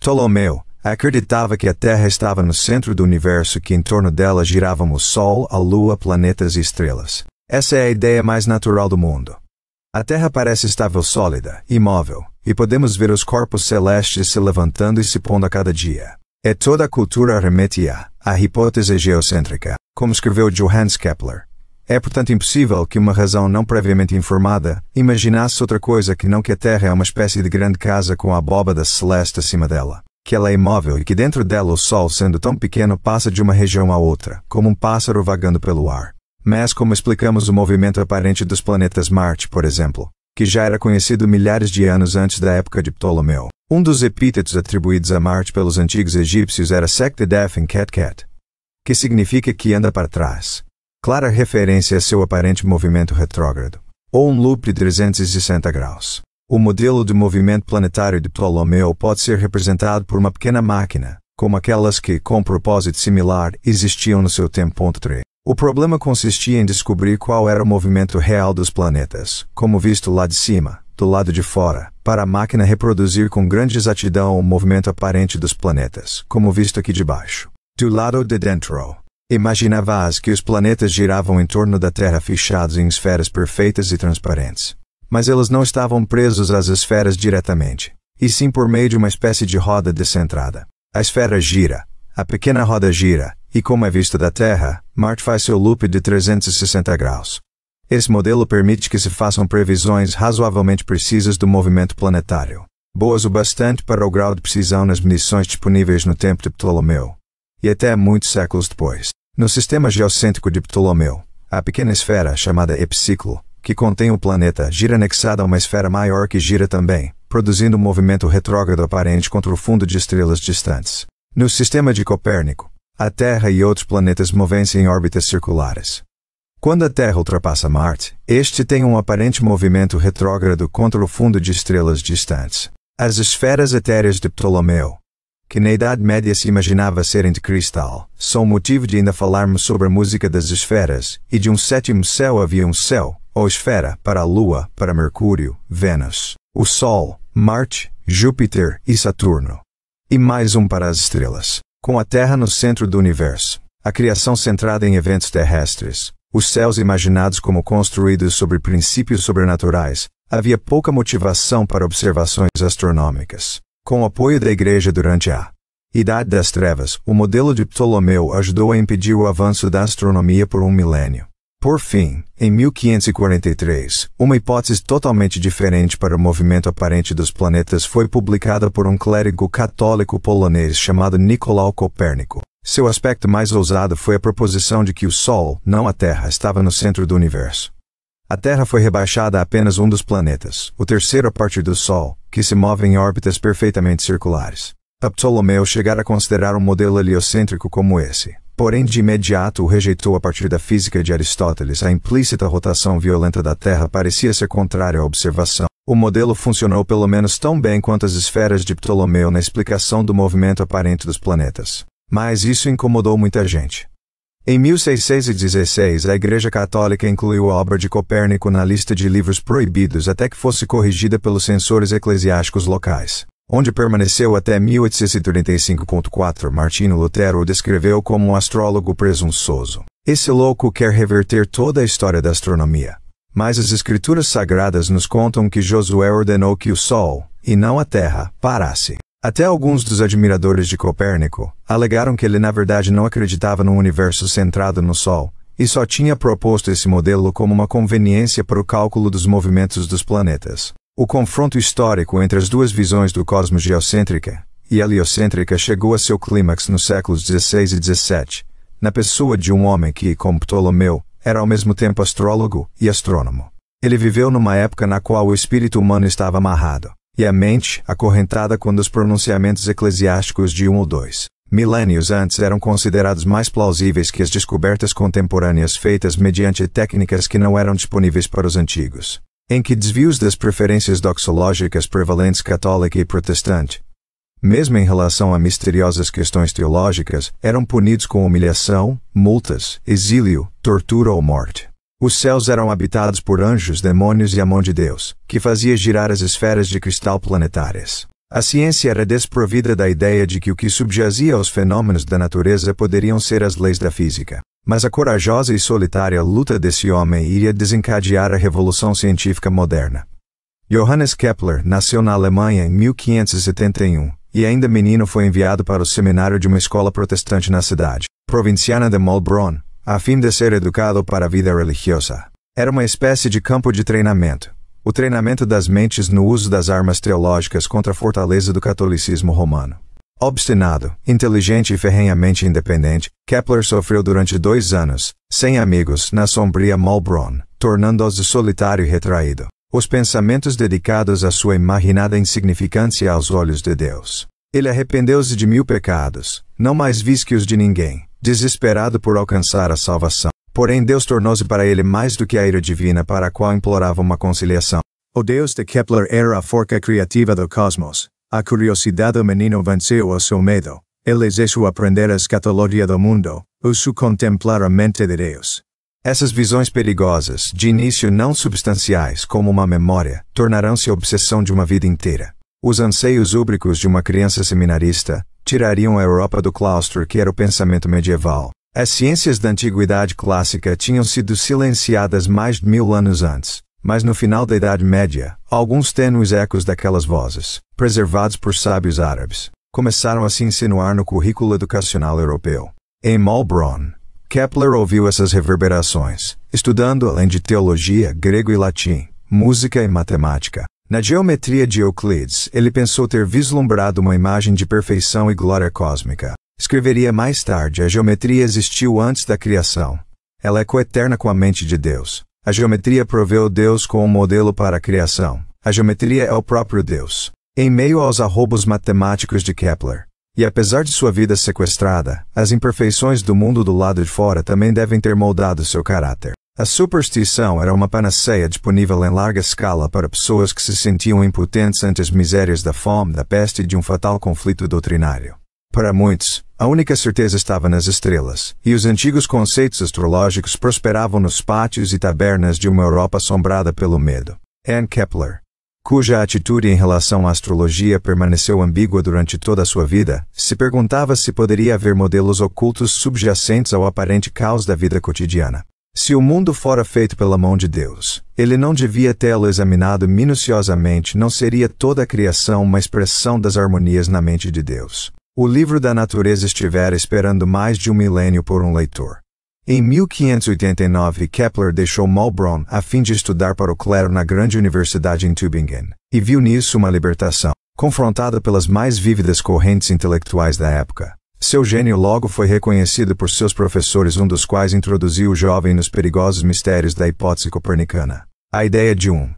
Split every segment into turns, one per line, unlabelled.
Ptolomeu acreditava que a Terra estava no centro do universo e que em torno dela giravam o Sol, a Lua, planetas e estrelas. Essa é a ideia mais natural do mundo. A Terra parece estável, sólida, imóvel, e podemos ver os corpos celestes se levantando e se pondo a cada dia. E toda a cultura remete à hipótese geocêntrica, como escreveu Johannes Kepler. É portanto impossível que uma razão não previamente informada imaginasse outra coisa que não que a Terra é uma espécie de grande casa com a abóbada celeste acima dela, que ela é imóvel e que dentro dela o Sol, sendo tão pequeno, passa de uma região a outra, como um pássaro vagando pelo ar. Mas como explicamos o movimento aparente dos planetas Marte, por exemplo, que já era conhecido milhares de anos antes da época de Ptolomeu? Um dos epítetos atribuídos a Marte pelos antigos egípcios era Sekhtedef em Ket, que significa que anda para trás. Clara referência a seu aparente movimento retrógrado, ou um loop de 360 graus. O modelo de movimento planetário de Ptolomeu pode ser representado por uma pequena máquina, como aquelas que, com propósito similar, existiam no seu tempo. 3. O problema consistia em descobrir qual era o movimento real dos planetas, como visto lá de cima, do lado de fora, para a máquina reproduzir com grande exatidão o movimento aparente dos planetas, como visto aqui de baixo. Do lado de dentro, imaginava-se que os planetas giravam em torno da Terra fechados em esferas perfeitas e transparentes. Mas eles não estavam presos às esferas diretamente, e sim por meio de uma espécie de roda descentrada. A esfera gira, a pequena roda gira, e como é visto da Terra, Marte faz seu loop de 360 graus. Esse modelo permite que se façam previsões razoavelmente precisas do movimento planetário, boas o bastante para o grau de precisão nas medições disponíveis no tempo de Ptolomeu, e até muitos séculos depois. No sistema geocêntrico de Ptolomeu, a pequena esfera, chamada epiciclo, que contém o planeta, gira anexada a uma esfera maior que gira também, produzindo um movimento retrógrado aparente contra o fundo de estrelas distantes. No sistema de Copérnico, a Terra e outros planetas movem-se em órbitas circulares. Quando a Terra ultrapassa Marte, este tem um aparente movimento retrógrado contra o fundo de estrelas distantes. As esferas etéreas de Ptolomeu, que na Idade Média se imaginava serem de cristal, são motivo de ainda falarmos sobre a música das esferas, e de um sétimo céu havia um céu, ou esfera, para a Lua, para Mercúrio, Vênus, o Sol, Marte, Júpiter e Saturno. E mais um para as estrelas. Com a Terra no centro do universo, a criação centrada em eventos terrestres, os céus imaginados como construídos sobre princípios sobrenaturais, havia pouca motivação para observações astronômicas. Com o apoio da Igreja durante a Idade das Trevas, o modelo de Ptolomeu ajudou a impedir o avanço da astronomia por um milênio. Por fim, em 1543, uma hipótese totalmente diferente para o movimento aparente dos planetas foi publicada por um clérigo católico polonês chamado Nicolau Copérnico. Seu aspecto mais ousado foi a proposição de que o Sol, não a Terra, estava no centro do universo. A Terra foi rebaixada a apenas um dos planetas, o terceiro a partir do Sol, que se move em órbitas perfeitamente circulares. A Ptolomeu chegara a considerar um modelo heliocêntrico como esse, porém de imediato o rejeitou a partir da física de Aristóteles. A implícita rotação violenta da Terra parecia ser contrária à observação. O modelo funcionou pelo menos tão bem quanto as esferas de Ptolomeu na explicação do movimento aparente dos planetas. Mas isso incomodou muita gente. Em 1616, a Igreja Católica incluiu a obra de Copérnico na lista de livros proibidos até que fosse corrigida pelos censores eclesiásticos locais, onde permaneceu até 1835. Martinho Lutero o descreveu como um astrólogo presunçoso. Esse louco quer reverter toda a história da astronomia. Mas as Escrituras Sagradas nos contam que Josué ordenou que o Sol, e não a Terra, parasse. Até alguns dos admiradores de Copérnico alegaram que ele na verdade não acreditava num universo centrado no Sol, e só tinha proposto esse modelo como uma conveniência para o cálculo dos movimentos dos planetas. O confronto histórico entre as duas visões do cosmos geocêntrica e heliocêntrica chegou a seu clímax nos séculos XVI e XVII, na pessoa de um homem que, como Ptolomeu, era ao mesmo tempo astrólogo e astrônomo. Ele viveu numa época na qual o espírito humano estava amarrado, e a mente, acorrentada quando os pronunciamentos eclesiásticos de 1 ou 2 milênios antes eram considerados mais plausíveis que as descobertas contemporâneas feitas mediante técnicas que não eram disponíveis para os antigos, em que desvios das preferências doxológicas prevalentes católica e protestante, mesmo em relação a misteriosas questões teológicas, eram punidos com humilhação, multas, exílio, tortura ou morte. Os céus eram habitados por anjos, demônios e a mão de Deus, que fazia girar as esferas de cristal planetárias. A ciência era desprovida da ideia de que o que subjazia aos fenômenos da natureza poderiam ser as leis da física. Mas a corajosa e solitária luta desse homem iria desencadear a revolução científica moderna. Johannes Kepler nasceu na Alemanha em 1571, e ainda menino foi enviado para o seminário de uma escola protestante na cidade provinciana de Maulbronn, a fim de ser educado para a vida religiosa. Era uma espécie de campo de treinamento. O treinamento das mentes no uso das armas teológicas contra a fortaleza do catolicismo romano. Obstinado, inteligente e ferrenhamente independente, Kepler sofreu durante 2 anos, sem amigos, na sombria Maulbronn, tornando-se solitário e retraído. Os pensamentos dedicados à sua imaginada insignificância aos olhos de Deus. Ele arrependeu-se de 1000 pecados, não mais vis que os de ninguém, desesperado por alcançar a salvação. Porém Deus tornou-se para ele mais do que a ira divina para a qual implorava uma conciliação. O Deus de Kepler era a força criativa do cosmos. A curiosidade do menino venceu o seu medo. Ele desejou aprender a escatologia do mundo, ou contemplar a mente de Deus. Essas visões perigosas, de início não substanciais como uma memória, tornarão-se a obsessão de uma vida inteira. Os anseios úbricos de uma criança seminarista tirariam a Europa do claustro que era o pensamento medieval. As ciências da antiguidade clássica tinham sido silenciadas mais de 1000 anos antes, mas no final da Idade Média, alguns tênues ecos daquelas vozes, preservados por sábios árabes, começaram a se insinuar no currículo educacional europeu. Em Maulbronn, Kepler ouviu essas reverberações, estudando além de teologia, grego e latim, música e matemática. Na geometria de Euclides, ele pensou ter vislumbrado uma imagem de perfeição e glória cósmica. Escreveria mais tarde: a geometria existiu antes da criação. Ela é coeterna com a mente de Deus. A geometria proveu Deus como um modelo para a criação. A geometria é o próprio Deus. Em meio aos arroubos matemáticos de Kepler, e apesar de sua vida sequestrada, as imperfeições do mundo do lado de fora também devem ter moldado seu caráter. A superstição era uma panaceia disponível em larga escala para pessoas que se sentiam impotentes ante as misérias da fome, da peste e de um fatal conflito doutrinário. Para muitos, a única certeza estava nas estrelas, e os antigos conceitos astrológicos prosperavam nos pátios e tabernas de uma Europa assombrada pelo medo. Anne Kepler, cuja atitude em relação à astrologia permaneceu ambígua durante toda a sua vida, se perguntava se poderia haver modelos ocultos subjacentes ao aparente caos da vida cotidiana. Se o mundo fora feito pela mão de Deus, ele não devia tê-lo examinado minuciosamente, não seria toda a criação uma expressão das harmonias na mente de Deus. O livro da natureza estivera esperando mais de 1 milênio por um leitor. Em 1589 Kepler deixou Maulbronn a fim de estudar para o clero na grande universidade em Tübingen, e viu nisso uma libertação. Confrontado pelas mais vívidas correntes intelectuais da época, seu gênio logo foi reconhecido por seus professores, um dos quais introduziu o jovem nos perigosos mistérios da hipótese copernicana. A ideia de um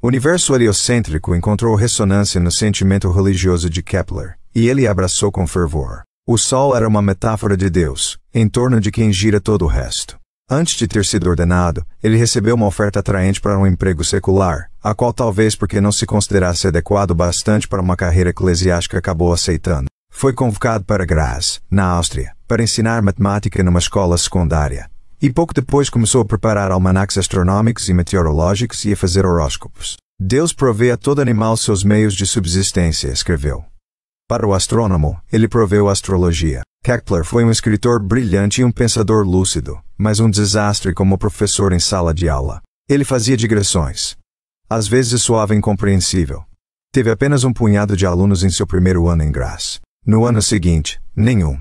universo heliocêntrico encontrou ressonância no sentimento religioso de Kepler, e ele a abraçou com fervor. O Sol era uma metáfora de Deus, em torno de quem gira todo o resto. Antes de ter sido ordenado, ele recebeu uma oferta atraente para um emprego secular, a qual talvez porque não se considerasse adequado bastante para uma carreira eclesiástica acabou aceitando. Foi convocado para Graz, na Áustria, para ensinar matemática numa escola secundária. E pouco depois começou a preparar almanaques astronômicos e meteorológicos e a fazer horóscopos. Deus provê a todo animal seus meios de subsistência, escreveu. Para o astrônomo, ele proveu a astrologia. Kepler foi um escritor brilhante e um pensador lúcido, mas um desastre como professor em sala de aula. Ele fazia digressões. Às vezes soava incompreensível. Teve apenas um punhado de alunos em seu primeiro ano em Graz. No ano seguinte, nenhum.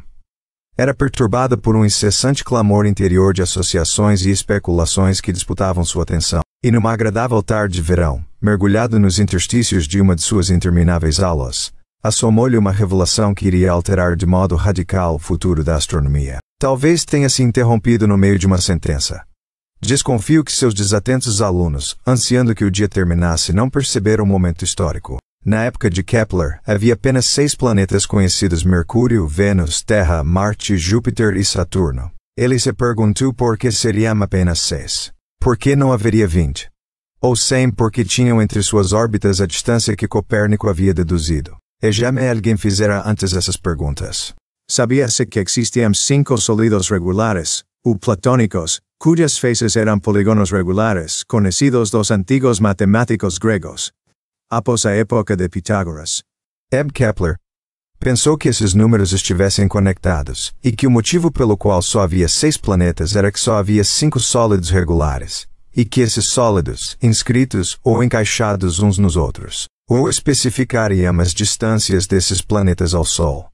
Era perturbada por um incessante clamor interior de associações e especulações que disputavam sua atenção. E numa agradável tarde de verão, mergulhado nos interstícios de uma de suas intermináveis aulas, assomou-lhe uma revelação que iria alterar de modo radical o futuro da astronomia. Talvez tenha se interrompido no meio de uma sentença. Desconfio que seus desatentos alunos, ansiando que o dia terminasse, não perceberam o momento histórico. Na época de Kepler, havia apenas 6 planetas conhecidos: Mercúrio, Vênus, Terra, Marte, Júpiter e Saturno. Ele se perguntou por que seriam apenas 6. Por que não haveria 20? Ou 100, porque tinham entre suas órbitas a distância que Copérnico havia deduzido. E jamais alguém fizera antes essas perguntas. Sabia-se que existiam 5 sólidos regulares, ou platônicos, cujas faces eram polígonos regulares, conhecidos dos antigos matemáticos gregos, após a época de Pitágoras. Ebb Kepler pensou que esses números estivessem conectados, e que o motivo pelo qual só havia 6 planetas era que só havia 5 sólidos regulares, e que esses sólidos, inscritos ou encaixados uns nos outros, ou especificariam as distâncias desses planetas ao Sol.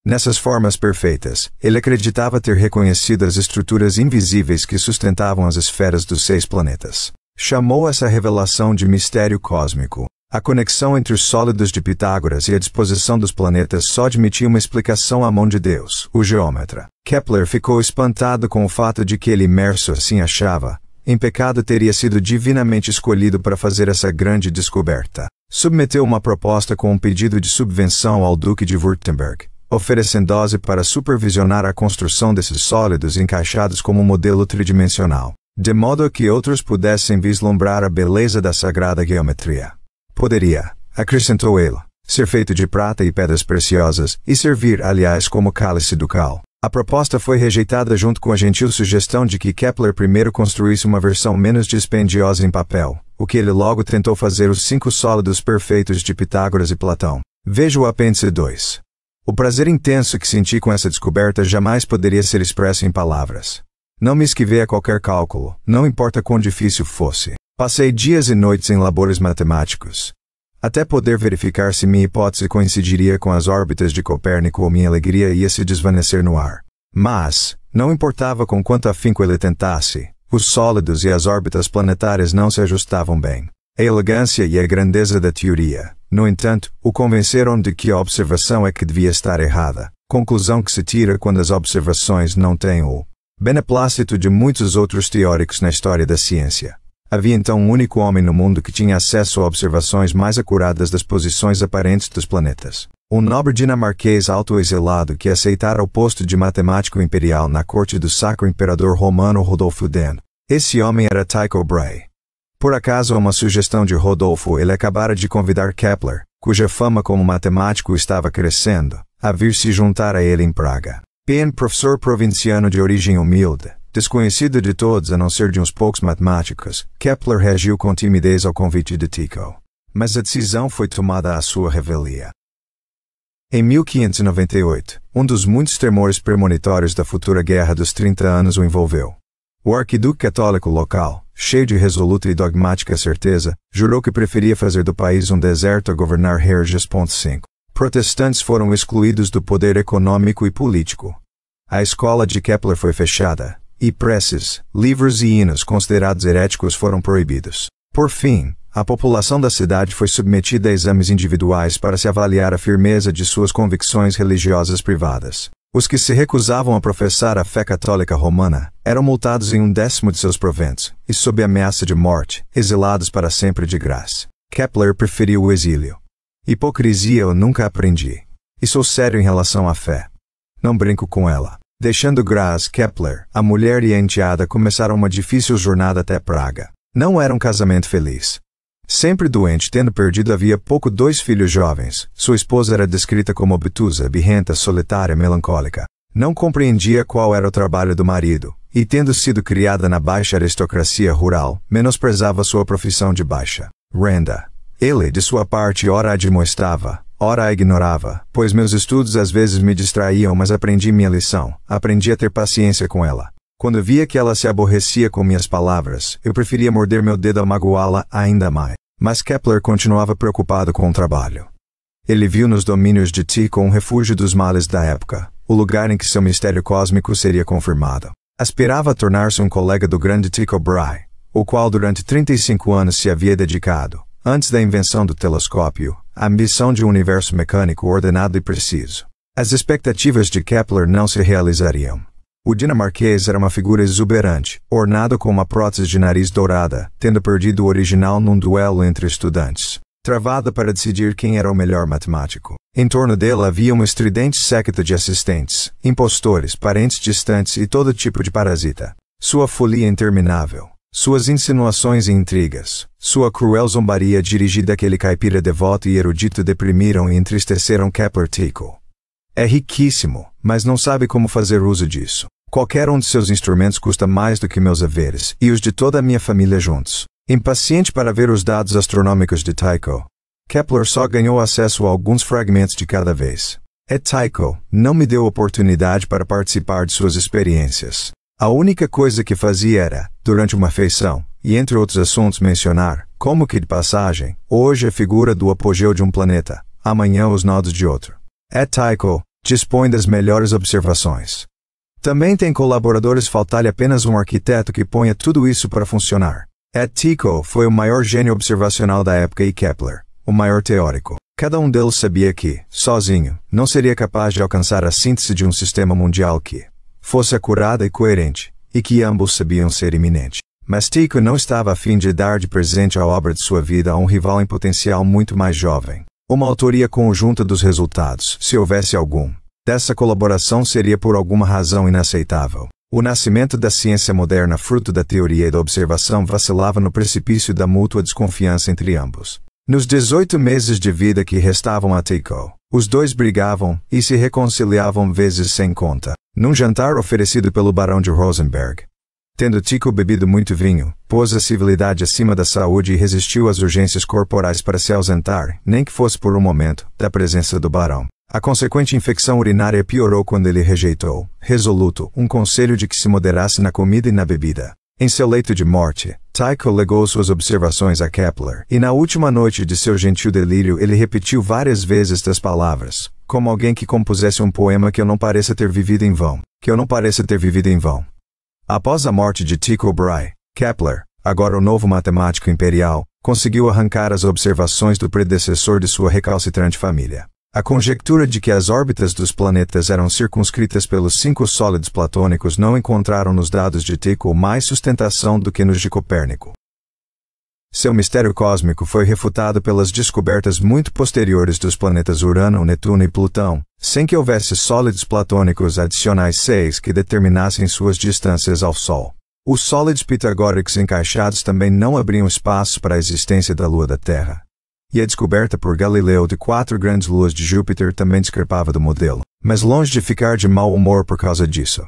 Nessas formas perfeitas, ele acreditava ter reconhecido as estruturas invisíveis que sustentavam as esferas dos 6 planetas. Chamou essa revelação de mistério cósmico. A conexão entre os sólidos de Pitágoras e a disposição dos planetas só admitia uma explicação à mão de Deus, o geômetra. Kepler ficou espantado com o fato de que ele, imerso assim achava, em pecado, teria sido divinamente escolhido para fazer essa grande descoberta. Submeteu uma proposta com um pedido de subvenção ao Duque de Württemberg, oferecendo-se para supervisionar a construção desses sólidos encaixados como um modelo tridimensional, de modo que outros pudessem vislumbrar a beleza da sagrada geometria. Poderia, acrescentou ele, ser feito de prata e pedras preciosas, e servir, aliás, como cálice ducal. A proposta foi rejeitada junto com a gentil sugestão de que Kepler primeiro construísse uma versão menos dispendiosa em papel, o que ele logo tentou fazer os 5 sólidos perfeitos de Pitágoras e Platão. Veja o apêndice 2. O prazer intenso que senti com essa descoberta jamais poderia ser expresso em palavras. Não me esquivei a qualquer cálculo, não importa quão difícil fosse. Passei dias e noites em labores matemáticos, até poder verificar se minha hipótese coincidiria com as órbitas de Copérnico ou minha alegria ia se desvanecer no ar. Mas, não importava com quanto afinco ele tentasse, os sólidos e as órbitas planetárias não se ajustavam bem. A elegância e a grandeza da teoria, no entanto, o convenceram de que a observação é que devia estar errada, conclusão que se tira quando as observações não têm o beneplácito de muitos outros teóricos na história da ciência. Havia então um único homem no mundo que tinha acesso a observações mais acuradas das posições aparentes dos planetas. Um nobre dinamarquês autoexilado que aceitara o posto de matemático imperial na corte do Sacro Imperador Romano Rodolfo Den. Esse homem era Tycho Brahe. Por acaso, a uma sugestão de Rodolfo, ele acabara de convidar Kepler, cuja fama como matemático estava crescendo, a vir se juntar a ele em Praga. Professor provinciano de origem humilde, desconhecido de todos a não ser de uns poucos matemáticos, Kepler reagiu com timidez ao convite de Tycho. Mas a decisão foi tomada à sua revelia. Em 1598, um dos muitos tremores premonitórios da futura Guerra dos 30 Anos o envolveu. O arquiduque católico local, cheio de resoluta e dogmática certeza, jurou que preferia fazer do país um deserto a governar Regis. 5. Protestantes foram excluídos do poder econômico e político. A escola de Kepler foi fechada, e preces, livros e hinos considerados heréticos foram proibidos. Por fim, a população da cidade foi submetida a exames individuais para se avaliar a firmeza de suas convicções religiosas privadas. Os que se recusavam a professar a fé católica romana eram multados em 1/10 de seus proventos, e sob ameaça de morte, exilados para sempre de graça. Kepler preferiu o exílio. Hipocrisia eu nunca aprendi. E sou sério em relação à fé. Não brinco com ela. Deixando Graz, Kepler, a mulher e a enteada começaram uma difícil jornada até Praga. Não era um casamento feliz. Sempre doente, tendo perdido havia pouco 2 filhos jovens, sua esposa era descrita como obtusa, birrenta, solitária, melancólica. Não compreendia qual era o trabalho do marido, e tendo sido criada na baixa aristocracia rural, menosprezava sua profissão de baixa renda. Ele, de sua parte, ora a admoestava, ora a ignorava, pois meus estudos às vezes me distraíam, mas aprendi minha lição, aprendi a ter paciência com ela. Quando via que ela se aborrecia com minhas palavras, eu preferia morder meu dedo a magoá-la ainda mais. Mas Kepler continuava preocupado com o trabalho. Ele viu nos domínios de Tycho um refúgio dos males da época, o lugar em que seu mistério cósmico seria confirmado. Aspirava a tornar-se um colega do grande Tycho Brahe, o qual durante 35 anos se havia dedicado, antes da invenção do telescópio, à ambição de um universo mecânico ordenado e preciso. As expectativas de Kepler não se realizariam. O dinamarquês era uma figura exuberante, ornado com uma prótese de nariz dourada, tendo perdido o original num duelo entre estudantes, travada para decidir quem era o melhor matemático. Em torno dele havia um estridente séquito de assistentes, impostores, parentes distantes e todo tipo de parasita. Sua folia interminável, suas insinuações e intrigas, sua cruel zombaria dirigida àquele caipira devoto e erudito deprimiram e entristeceram Kepler. Tycho é riquíssimo, mas não sabe como fazer uso disso. Qualquer um de seus instrumentos custa mais do que meus haveres, e os de toda a minha família juntos. Impaciente para ver os dados astronômicos de Tycho, Kepler só ganhou acesso a alguns fragmentos de cada vez. Tycho não me deu oportunidade para participar de suas experiências. A única coisa que fazia era, durante uma feição, e entre outros assuntos mencionar, como que de passagem, hoje a figura do apogeu de um planeta, amanhã os nodos de outro. Tycho dispõe das melhores observações. Também tem colaboradores, falta-lhe apenas um arquiteto que ponha tudo isso para funcionar. Tycho foi o maior gênio observacional da época e Kepler, o maior teórico. Cada um deles sabia que, sozinho, não seria capaz de alcançar a síntese de um sistema mundial que fosse acurada e coerente, e que ambos sabiam ser iminente. Mas Tycho não estava a fim de dar de presente a obra de sua vida a um rival em potencial muito mais jovem. Uma autoria conjunta dos resultados, se houvesse algum, dessa colaboração seria por alguma razão inaceitável. O nascimento da ciência moderna, fruto da teoria e da observação, vacilava no precipício da mútua desconfiança entre ambos. Nos 18 meses de vida que restavam a Tycho, os dois brigavam e se reconciliavam vezes sem conta. Num jantar oferecido pelo barão de Rosenberg, tendo Tycho bebido muito vinho, pôs a civilidade acima da saúde e resistiu às urgências corporais para se ausentar, nem que fosse por um momento, da presença do barão. A consequente infecção urinária piorou quando ele rejeitou, resoluto, um conselho de que se moderasse na comida e na bebida. Em seu leito de morte, Tycho legou suas observações a Kepler, e na última noite de seu gentil delírio ele repetiu várias vezes estas palavras, como alguém que compusesse um poema: que eu não pareça ter vivido em vão, que eu não pareça ter vivido em vão. Após a morte de Tycho Brahe, Kepler, agora o novo matemático imperial, conseguiu arrancar as observações do predecessor de sua recalcitrante família. A conjectura de que as órbitas dos planetas eram circunscritas pelos 5 sólidos platônicos não encontraram nos dados de Tycho mais sustentação do que nos de Copérnico. Seu mistério cósmico foi refutado pelas descobertas muito posteriores dos planetas Urano, Netuno e Plutão, sem que houvesse sólidos platônicos adicionais 6 que determinassem suas distâncias ao Sol. Os sólidos pitagóricos encaixados também não abriam espaço para a existência da Lua da Terra. E a descoberta por Galileu de 4 grandes luas de Júpiter também discrepava do modelo, mas longe de ficar de mau humor por causa disso.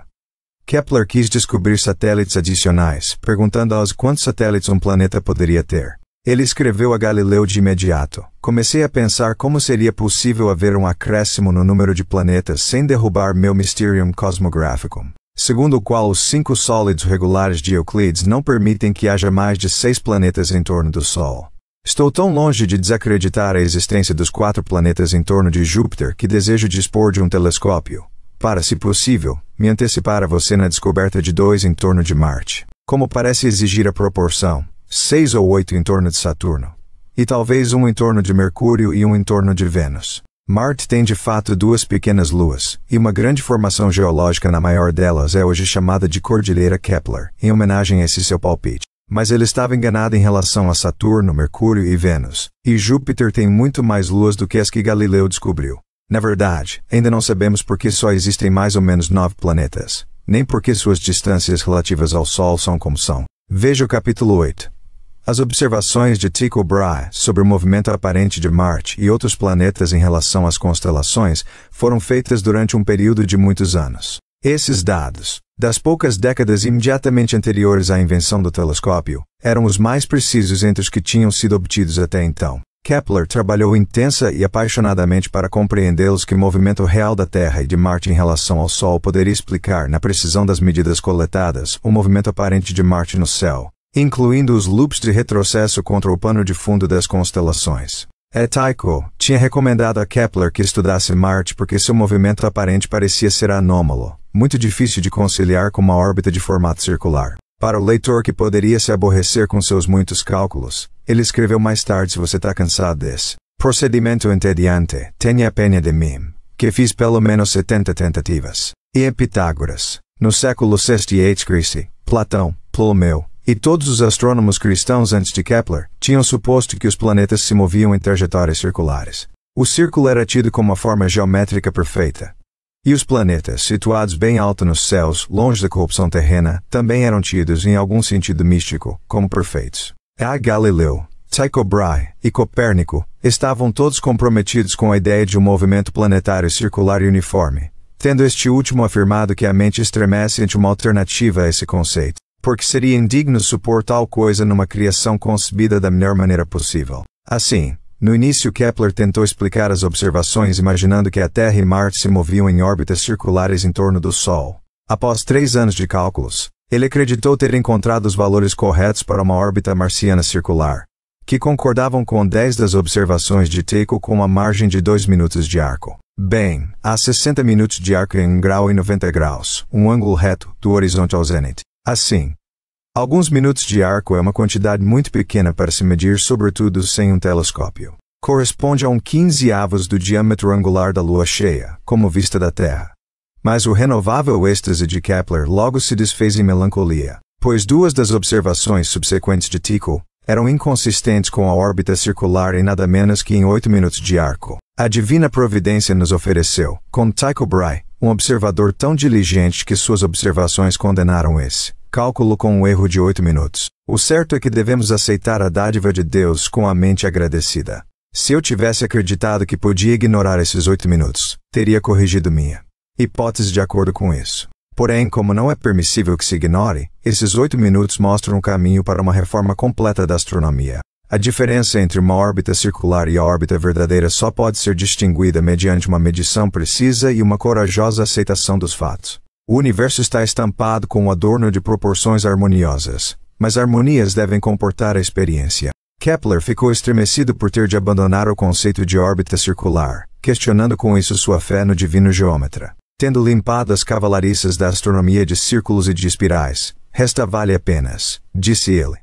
Kepler quis descobrir satélites adicionais, perguntando aos quantos satélites um planeta poderia ter. Ele escreveu a Galileu de imediato: comecei a pensar como seria possível haver um acréscimo no número de planetas sem derrubar meu Mysterium Cosmographicum, segundo o qual os 5 sólidos regulares de Euclides não permitem que haja mais de 6 planetas em torno do Sol. Estou tão longe de desacreditar a existência dos 4 planetas em torno de Júpiter que desejo dispor de um telescópio, para, se possível, me antecipar a você na descoberta de 2 em torno de Marte, como parece exigir a proporção, 6 ou 8 em torno de Saturno, e talvez 1 em torno de Mercúrio e 1 em torno de Vênus. Marte tem de fato 2 pequenas luas, e uma grande formação geológica na maior delas é hoje chamada de Cordilheira Kepler, em homenagem a esse seu palpite. Mas ele estava enganado em relação a Saturno, Mercúrio e Vênus, e Júpiter tem muito mais luas do que as que Galileu descobriu. Na verdade, ainda não sabemos por que só existem mais ou menos 9 planetas, nem por que suas distâncias relativas ao Sol são como são. Veja o capítulo 8. As observações de Tycho Brahe sobre o movimento aparente de Marte e outros planetas em relação às constelações foram feitas durante um período de muitos anos. Esses dados, das poucas décadas imediatamente anteriores à invenção do telescópio, eram os mais precisos entre os que tinham sido obtidos até então. Kepler trabalhou intensa e apaixonadamente para compreendê-los que o movimento real da Terra e de Marte em relação ao Sol poderia explicar, na precisão das medidas coletadas, o movimento aparente de Marte no céu, incluindo os loops de retrocesso contra o pano de fundo das constelações. Tycho tinha recomendado a Kepler que estudasse Marte porque seu movimento aparente parecia ser anômalo, muito difícil de conciliar com uma órbita de formato circular. Para o leitor que poderia se aborrecer com seus muitos cálculos, ele escreveu mais tarde: se você está cansado desse procedimento entediante, tenha pena de mim, que fiz pelo menos 70 tentativas. E Pitágoras, no século VI a.C., Platão, Ptolomeu, e todos os astrônomos cristãos antes de Kepler tinham suposto que os planetas se moviam em trajetórias circulares. O círculo era tido como a forma geométrica perfeita. E os planetas, situados bem alto nos céus, longe da corrupção terrena, também eram tidos, em algum sentido místico, como perfeitos. Galileu, Tycho Brahe e Copérnico estavam todos comprometidos com a ideia de um movimento planetário circular e uniforme, tendo este último afirmado que a mente estremece ante uma alternativa a esse conceito, porque seria indigno supor tal coisa numa criação concebida da melhor maneira possível. Assim, No início Kepler tentou explicar as observações imaginando que a Terra e Marte se moviam em órbitas circulares em torno do Sol. Após 3 anos de cálculos, ele acreditou ter encontrado os valores corretos para uma órbita marciana circular, que concordavam com 10 das observações de Tycho com uma margem de 2 minutos de arco. Bem, há 60 minutos de arco em 1 grau e 90 graus, um ângulo reto, do horizonte ao zênite. Assim, alguns minutos de arco é uma quantidade muito pequena para se medir, sobretudo sem um telescópio. Corresponde a 1/15 do diâmetro angular da Lua cheia, como vista da Terra. Mas o renovável êxtase de Kepler logo se desfez em melancolia, pois 2 das observações subsequentes de Tycho eram inconsistentes com a órbita circular em nada menos que em 8 minutos de arco. A divina providência nos ofereceu, com Tycho Brahe, um observador tão diligente que suas observações condenaram esse cálculo com um erro de 8 minutos. O certo é que devemos aceitar a dádiva de Deus com a mente agradecida. Se eu tivesse acreditado que podia ignorar esses 8 minutos, teria corrigido minha hipótese de acordo com isso. Porém, como não é permissível que se ignore, esses 8 minutos mostram um caminho para uma reforma completa da astronomia. A diferença entre uma órbita circular e a órbita verdadeira só pode ser distinguida mediante uma medição precisa e uma corajosa aceitação dos fatos. O universo está estampado com um adorno de proporções harmoniosas, mas harmonias devem comportar a experiência. Kepler ficou estremecido por ter de abandonar o conceito de órbita circular, questionando com isso sua fé no divino geômetra. Tendo limpado as cavalariças da astronomia de círculos e de espirais, resta-vale apenas, disse ele,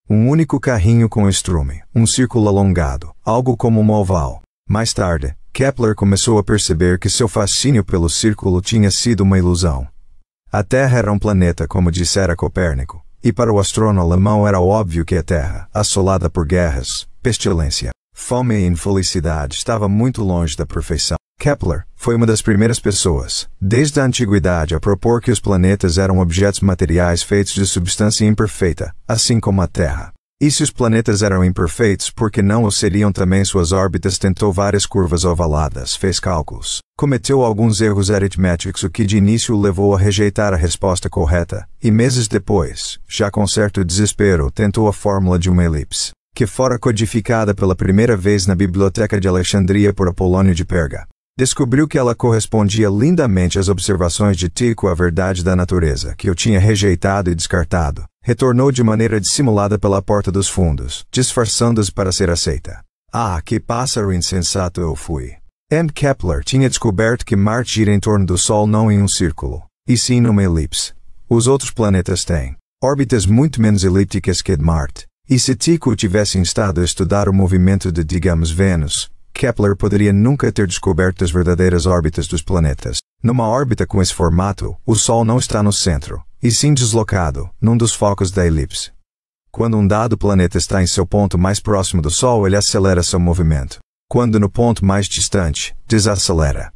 um único carrinho com estrume, um círculo alongado, algo como uma oval. Mais tarde, Kepler começou a perceber que seu fascínio pelo círculo tinha sido uma ilusão. A Terra era um planeta, como dissera Copérnico, e para o astrônomo alemão era óbvio que a Terra, assolada por guerras, pestilência, fome e infelicidade, estava muito longe da perfeição. Kepler foi uma das primeiras pessoas, desde a antiguidade, a propor que os planetas eram objetos materiais feitos de substância imperfeita, assim como a Terra. E se os planetas eram imperfeitos, por que não o seriam também suas órbitas? Tentou várias curvas ovaladas, fez cálculos, cometeu alguns erros aritméticos, o que de início o levou a rejeitar a resposta correta, e meses depois, já com certo desespero, tentou a fórmula de uma elipse, que fora codificada pela primeira vez na Biblioteca de Alexandria por Apolônio de Perga. Descobriu que ela correspondia lindamente às observações de Tycho, a verdade da natureza, que eu tinha rejeitado e descartado. Retornou de maneira dissimulada pela porta dos fundos, disfarçando-se para ser aceita. Ah, que pássaro insensato eu fui! M. Kepler tinha descoberto que Marte gira em torno do Sol não em um círculo, e sim numa elipse. Os outros planetas têm órbitas muito menos elípticas que a de Marte. E se Tycho tivesse instado a estudar o movimento de, digamos, Vênus, Kepler poderia nunca ter descoberto as verdadeiras órbitas dos planetas. Numa órbita com esse formato, o Sol não está no centro, e sim deslocado, num dos focos da elipse. Quando um dado planeta está em seu ponto mais próximo do Sol, ele acelera seu movimento. Quando no ponto mais distante, desacelera.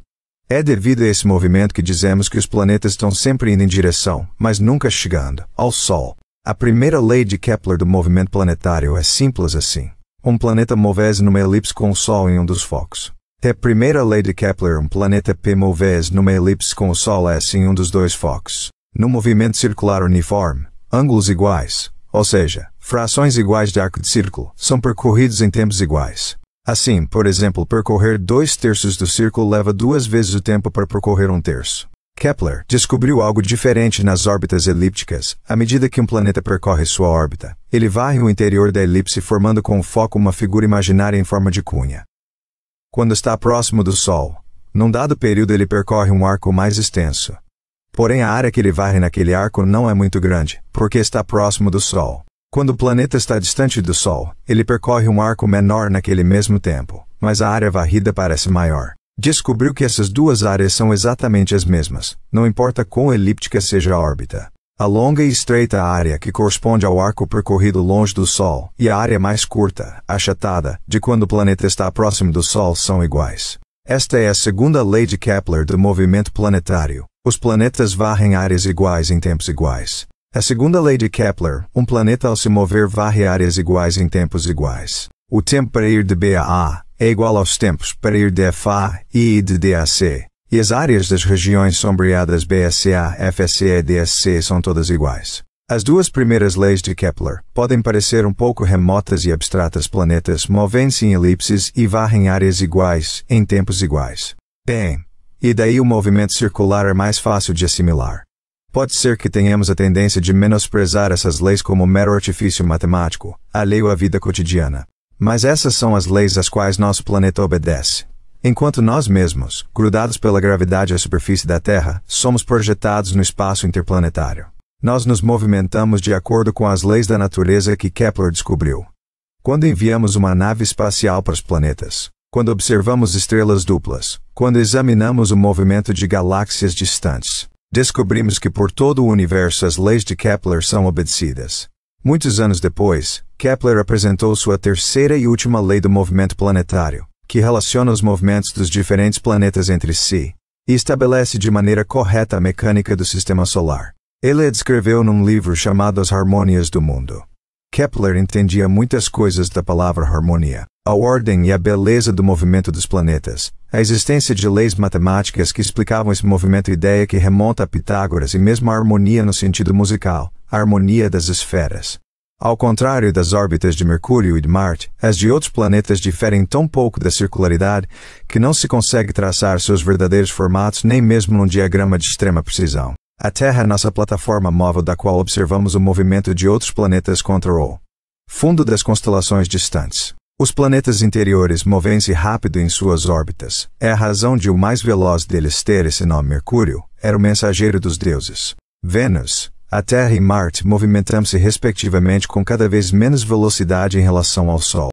É devido a esse movimento que dizemos que os planetas estão sempre indo em direção, mas nunca chegando, ao Sol. A primeira lei de Kepler do movimento planetário é simples assim. Um planeta move-se numa elipse com o Sol em um dos focos. A primeira lei de Kepler, um planeta P move-se numa elipse com o Sol S em um dos dois focos. No movimento circular uniforme, ângulos iguais, ou seja, frações iguais de arco de círculo, são percorridos em tempos iguais. Assim, por exemplo, percorrer 2/3 do círculo leva 2 vezes o tempo para percorrer 1/3. Kepler descobriu algo diferente nas órbitas elípticas. À medida que um planeta percorre sua órbita, ele varre o interior da elipse formando com o foco uma figura imaginária em forma de cunha. Quando está próximo do Sol, num dado período ele percorre um arco mais extenso. Porém a área que ele varre naquele arco não é muito grande, porque está próximo do Sol. Quando o planeta está distante do Sol, ele percorre um arco menor naquele mesmo tempo, mas a área varrida parece maior. Descobriu que essas duas áreas são exatamente as mesmas, não importa quão elíptica seja a órbita. A longa e estreita área que corresponde ao arco percorrido longe do Sol, e a área mais curta, achatada, de quando o planeta está próximo do Sol são iguais. Esta é a segunda lei de Kepler do movimento planetário. Os planetas varrem áreas iguais em tempos iguais. A segunda lei de Kepler, um planeta ao se mover varre áreas iguais em tempos iguais. O tempo para ir de B a A é igual aos tempos para ir de F a I e de D a C, e as áreas das regiões sombreadas BSA, FSE e DSC são todas iguais. As duas primeiras leis de Kepler podem parecer um pouco remotas e abstratas. Planetas movem-se em elipses e varrem áreas iguais, em tempos iguais. Bem, e daí o movimento circular é mais fácil de assimilar. Pode ser que tenhamos a tendência de menosprezar essas leis como mero artifício matemático, alheio à vida cotidiana. Mas essas são as leis às quais nosso planeta obedece. Enquanto nós mesmos, grudados pela gravidade à superfície da Terra, somos projetados no espaço interplanetário. Nós nos movimentamos de acordo com as leis da natureza que Kepler descobriu. Quando enviamos uma nave espacial para os planetas, quando observamos estrelas duplas, quando examinamos o movimento de galáxias distantes, descobrimos que por todo o universo as leis de Kepler são obedecidas. Muitos anos depois, Kepler apresentou sua terceira e última lei do movimento planetário, que relaciona os movimentos dos diferentes planetas entre si, e estabelece de maneira correta a mecânica do sistema solar. Ele a descreveu num livro chamado As Harmonias do Mundo. Kepler entendia muitas coisas da palavra harmonia, a ordem e a beleza do movimento dos planetas, a existência de leis matemáticas que explicavam esse movimento, ideia que remonta a Pitágoras, e mesmo a harmonia no sentido musical, a harmonia das esferas. Ao contrário das órbitas de Mercúrio e de Marte, as de outros planetas diferem tão pouco da circularidade que não se consegue traçar seus verdadeiros formatos nem mesmo num diagrama de extrema precisão. A Terra é nossa plataforma móvel da qual observamos o movimento de outros planetas contra o fundo das constelações distantes. Os planetas interiores movem-se rápido em suas órbitas. É a razão de o mais veloz deles ter esse nome. Mercúrio era o mensageiro dos deuses. Vênus, a Terra e Marte movimentam-se respectivamente com cada vez menos velocidade em relação ao Sol.